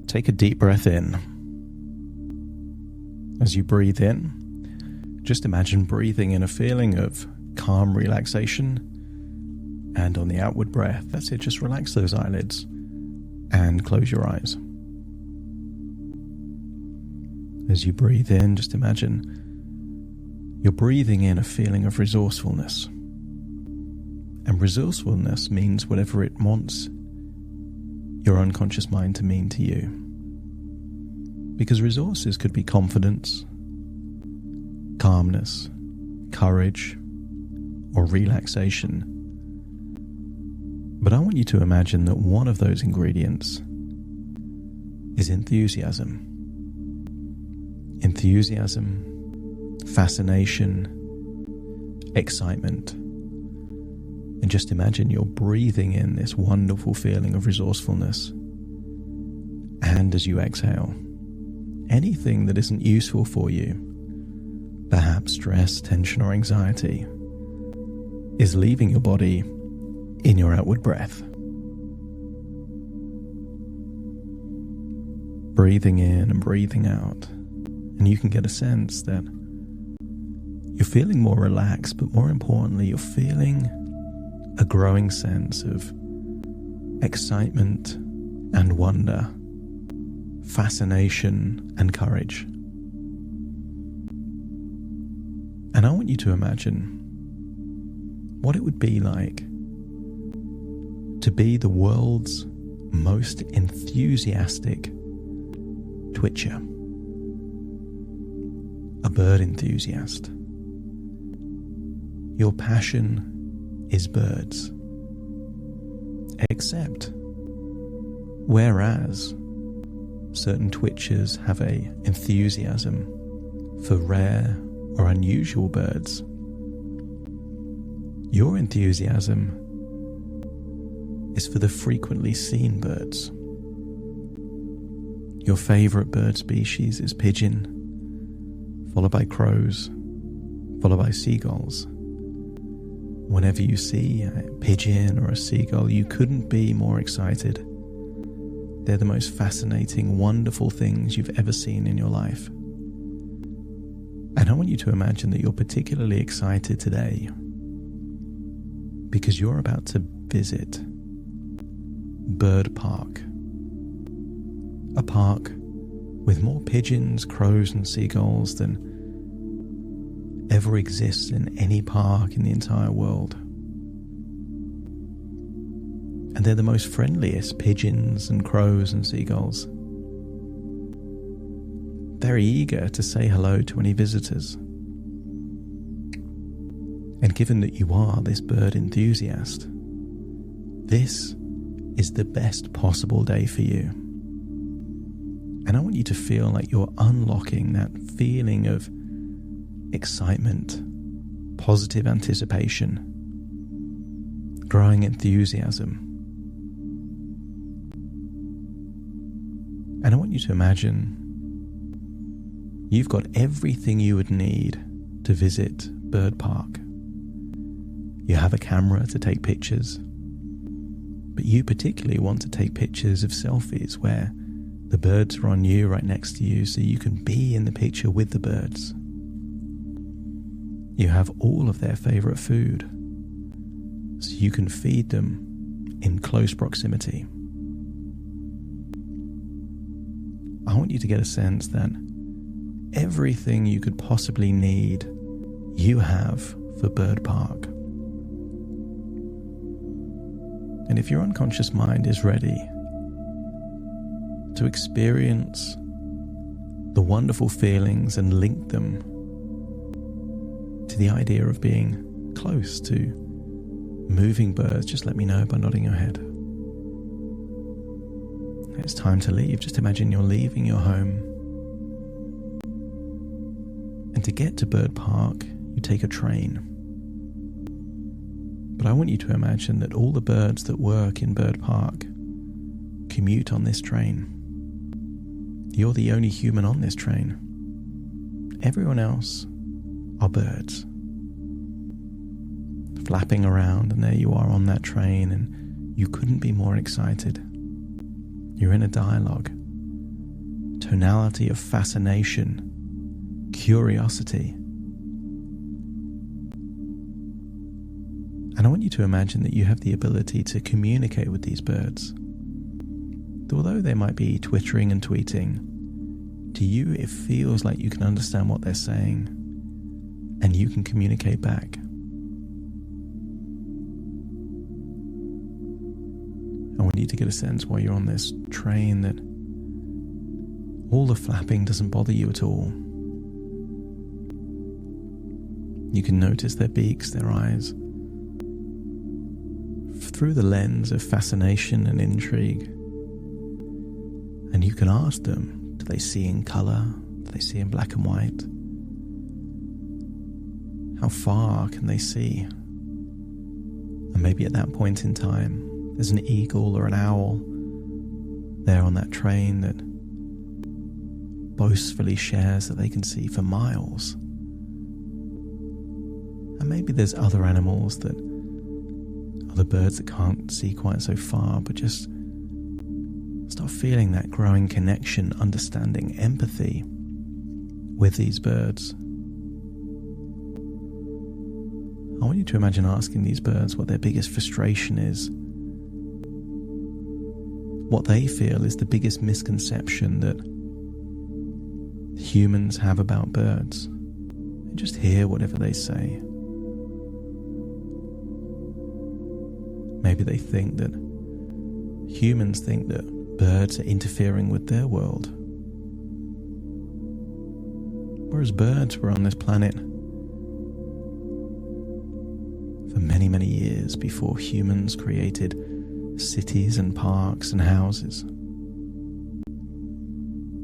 Take a deep breath in. As you breathe in, just imagine breathing in a feeling of calm relaxation. And on the outward breath, that's it, just relax those eyelids and close your eyes. As you breathe in, just imagine you're breathing in a feeling of resourcefulness. And resourcefulness means whatever it wants your unconscious mind to mean to you. Because resources could be confidence, calmness, courage, or relaxation. But I want you to imagine that one of those ingredients is enthusiasm. Enthusiasm, fascination, excitement. And just imagine you're breathing in this wonderful feeling of resourcefulness. And as you exhale, anything that isn't useful for you, perhaps stress, tension, or anxiety, is leaving your body in your outward breath. Breathing in and breathing out. And you can get a sense that you're feeling more relaxed, but more importantly, you're feeling a growing sense of excitement and wonder, fascination and courage. And I want you to imagine what it would be like to be the world's most enthusiastic twitcher, a bird enthusiast. Your passion is birds. Except, whereas certain twitchers have a enthusiasm for rare or unusual birds, your enthusiasm is for the frequently seen birds. Your favorite bird species is pigeon, followed by crows, followed by seagulls. Whenever you see a pigeon or a seagull, you couldn't be more excited. They're the most fascinating, wonderful things you've ever seen in your life. And I want you to imagine that you're particularly excited today because you're about to visit Bird Park. A park with more pigeons, crows, and seagulls than ever exists in any park in the entire world. And they're the most friendliest pigeons and crows and seagulls. Very eager to say hello to any visitors. And given that you are this bird enthusiast, this is the best possible day for you. And I want you to feel like you're unlocking that feeling of excitement, positive anticipation, growing enthusiasm. And I want you to imagine you've got everything you would need to visit Bird Park. You have a camera to take pictures, but you particularly want to take pictures of selfies where the birds are on you right next to you so you can be in the picture with the birds. You have all of their favorite food, so you can feed them in close proximity. I want you to get a sense that everything you could possibly need, you have for Bird Park. And if your unconscious mind is ready to experience the wonderful feelings and link them to the idea of being close to moving birds, just let me know by nodding your head. It's time to leave. Just imagine you're leaving your home. And to get to Bird Park, you take a train. But I want you to imagine that all the birds that work in Bird Park commute on this train. You're the only human on this train. Everyone else are birds, flapping around, and there you are on that train, and you couldn't be more excited. You're in a dialogue tonality of fascination, curiosity. And I want you to imagine that you have the ability to communicate with these birds. Although they might be twittering and tweeting, to you it feels like you can understand what they're saying and you can communicate back. I want you to get a sense while you're on this train that all the flapping doesn't bother you at all. You can notice their beaks, their eyes, through the lens of fascination and intrigue. And you can ask them, do they see in colour? Do they see in black and white? How far can they see? And maybe at that point in time, there's an eagle or an owl there on that train that boastfully shares that they can see for miles. And maybe there's other animals that other birds that can't see quite so far, but just start feeling that growing connection, understanding, empathy with these birds. I want you to imagine asking these birds what their biggest frustration is, what they feel is the biggest misconception that humans have about birds, and just hear whatever they say. Maybe they think that humans think that birds are interfering with their world, whereas birds were on this planet for many, many years before humans created cities and parks and houses.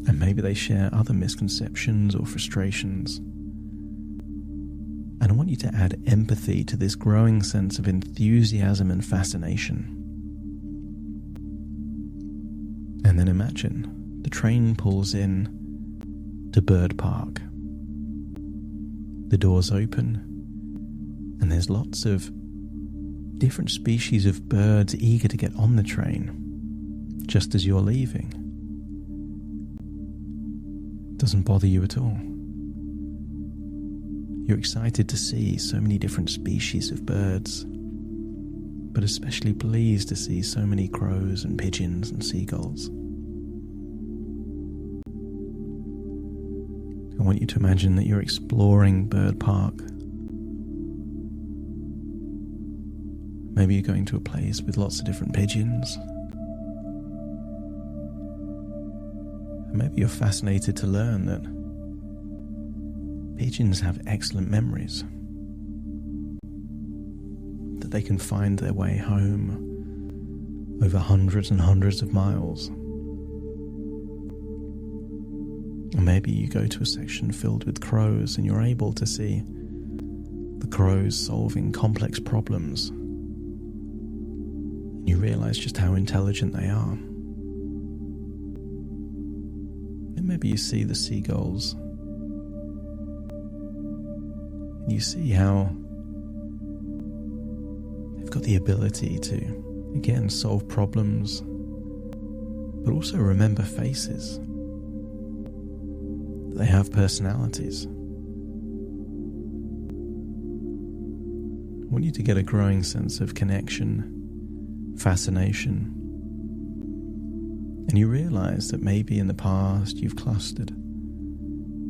And maybe they share other misconceptions or frustrations. And I want you to add empathy to this growing sense of enthusiasm and fascination. And then imagine the train pulls in to Bird Park. The doors open, and there's lots of different species of birds eager to get on the train, just as you're leaving. Doesn't bother you at all. You're excited to see so many different species of birds, but especially pleased to see so many crows and pigeons and seagulls. I want you to imagine that you're exploring Bird Park. Maybe you're going to a place with lots of different pigeons. And maybe you're fascinated to learn that pigeons have excellent memories, that they can find their way home over hundreds and hundreds of miles. And maybe you go to a section filled with crows and you're able to see the crows solving complex problems. And you realize just how intelligent they are. And maybe you see the seagulls. And you see how they've got the ability to, again, solve problems, but also remember faces. They have personalities. I want you to get a growing sense of connection, fascination, and you realize that maybe in the past you've clustered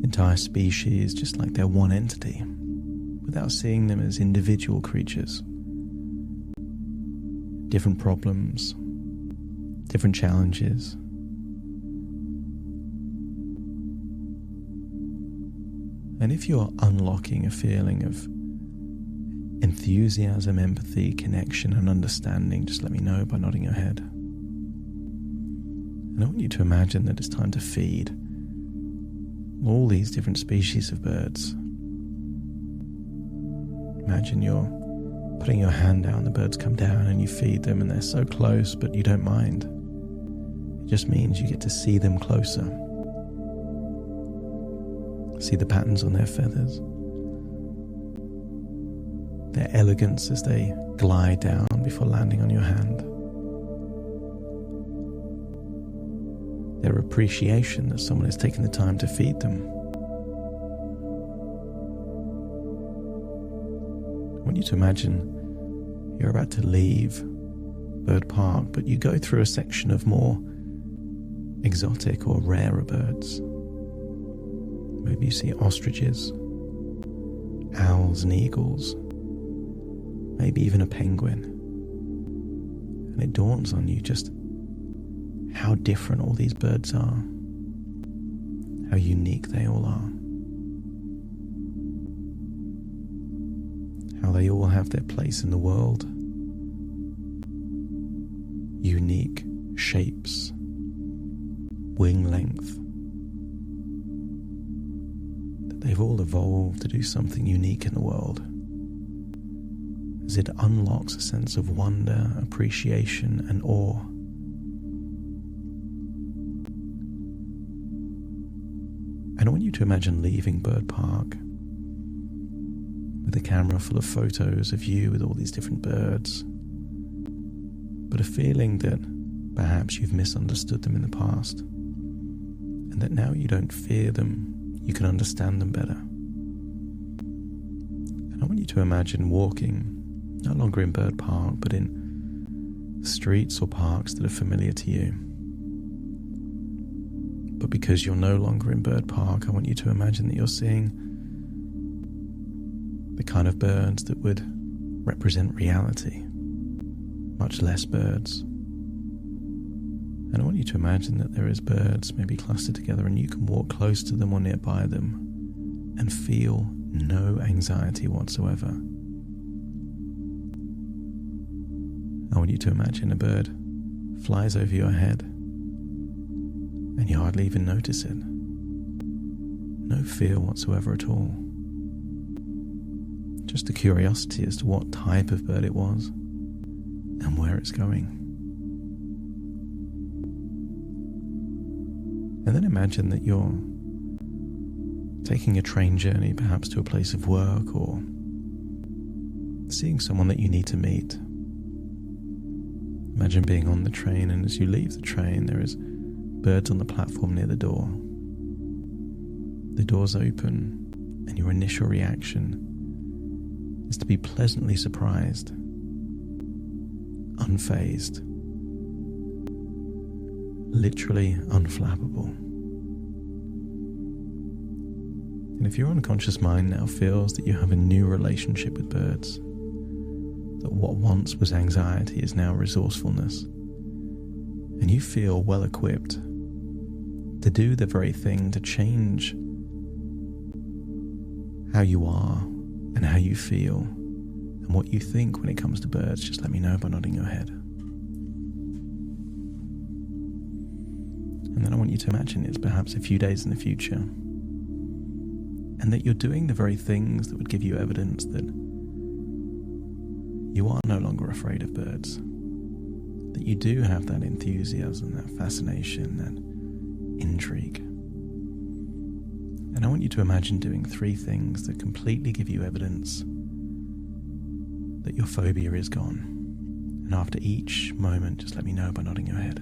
entire species just like they're one entity, without seeing them as individual creatures. Different problems, different challenges. And if you're unlocking a feeling of enthusiasm, empathy, connection, and understanding, just let me know by nodding your head. And I want you to imagine that it's time to feed all these different species of birds. Imagine you're putting your hand down, the birds come down and you feed them, and they're so close, but you don't mind. It just means you get to see them closer. See the patterns on their feathers, their elegance as they glide down before landing on your hand. their appreciation that someone has taken the time to feed them. I want you to imagine you're about to leave Bird Park, but you go through a section of more exotic or rarer birds. Maybe you see ostriches, owls and eagles, maybe even a penguin. And it dawns on you just how different all these birds are, how unique they all are, how they all have their place in the world, unique shapes, wing length, that they've all evolved to do something unique in the world, as it unlocks a sense of wonder, appreciation and awe. And I want you to imagine leaving Bird Park with a camera full of photos of you with all these different birds, but a feeling that perhaps you've misunderstood them in the past, and that now you don't fear them, you can understand them better. And I want you to imagine walking, no longer in Bird Park, but in streets or parks that are familiar to you. But because you're no longer in Bird Park, I want you to imagine that you're seeing the kind of birds that would represent reality, much less birds. And I want you to imagine that there is birds maybe clustered together, and you can walk close to them or nearby them and feel no anxiety whatsoever. I want you to imagine a bird flies over your head and you hardly even notice it. No fear whatsoever at all. Just a curiosity as to what type of bird it was and where it's going. And then imagine that you're taking a train journey, perhaps to a place of work, or seeing someone that you need to meet. Imagine being on the train, and as you leave the train, there is birds on the platform near the door. The door's open, and your initial reaction is to be pleasantly surprised, unfazed, literally unflappable. And if your unconscious mind now feels that you have a new relationship with birds, that what once was anxiety is now resourcefulness, and you feel well equipped to do the very thing to change how you are and how you feel and what you think when it comes to birds, just let me know by nodding your head. And then I want you to imagine it's perhaps a few days in the future, and that you're doing the very things that would give you evidence that you are no longer afraid of birds, that you do have that enthusiasm, that fascination, that intrigue. And I want you to imagine doing 3 things that completely give you evidence that your phobia is gone. And after each moment, just let me know by nodding your head.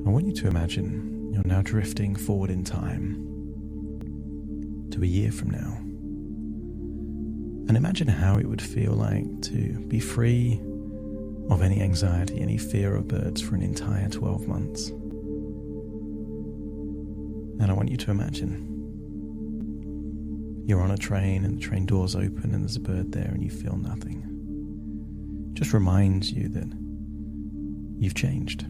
I want you to imagine you're now drifting forward in time to a year from now. And imagine how it would feel like to be free of any anxiety, any fear of birds for an entire 12 months. And I want you to imagine you're on a train and the train doors open and there's a bird there and you feel nothing. Just reminds you that you've changed.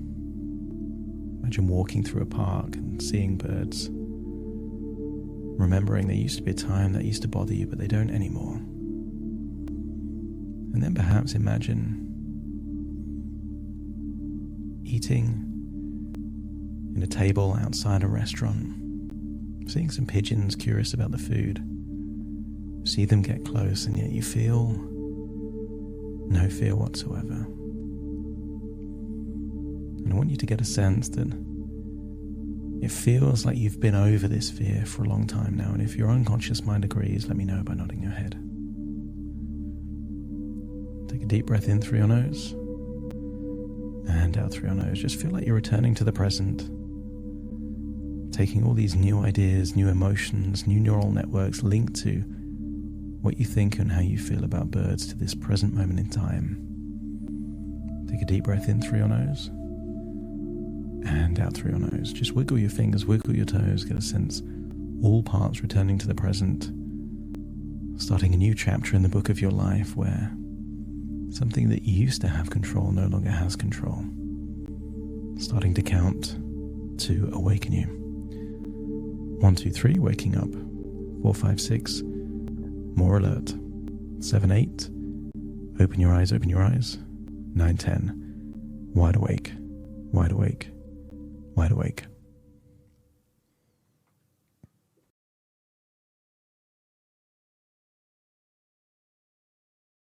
Imagine walking through a park and seeing birds. Remembering there used to be a time that used to bother you, but they don't anymore. And then perhaps imagine eating in a table outside a restaurant, seeing some pigeons curious about the food. See them get close, and yet you feel no fear whatsoever. And I want you to get a sense that it feels like you've been over this fear for a long time now, and if your unconscious mind agrees, let me know by nodding your head. Take a deep breath in through your nose, and out through your nose. Just feel like you're returning to the present, taking all these new ideas, new emotions, new neural networks linked to what you think and how you feel about birds to this present moment in time. Take a deep breath in through your nose, and out through your nose. Just wiggle your fingers, wiggle your toes, get a sense, all parts returning to the present, starting a new chapter in the book of your life where something that used to have control no longer has control. Starting to count to awaken you. 1, 2, 3, waking up. 4, 5, 6, more alert. 7, 8, open your eyes, open your eyes. 9, 10, wide awake, wide awake, wide awake.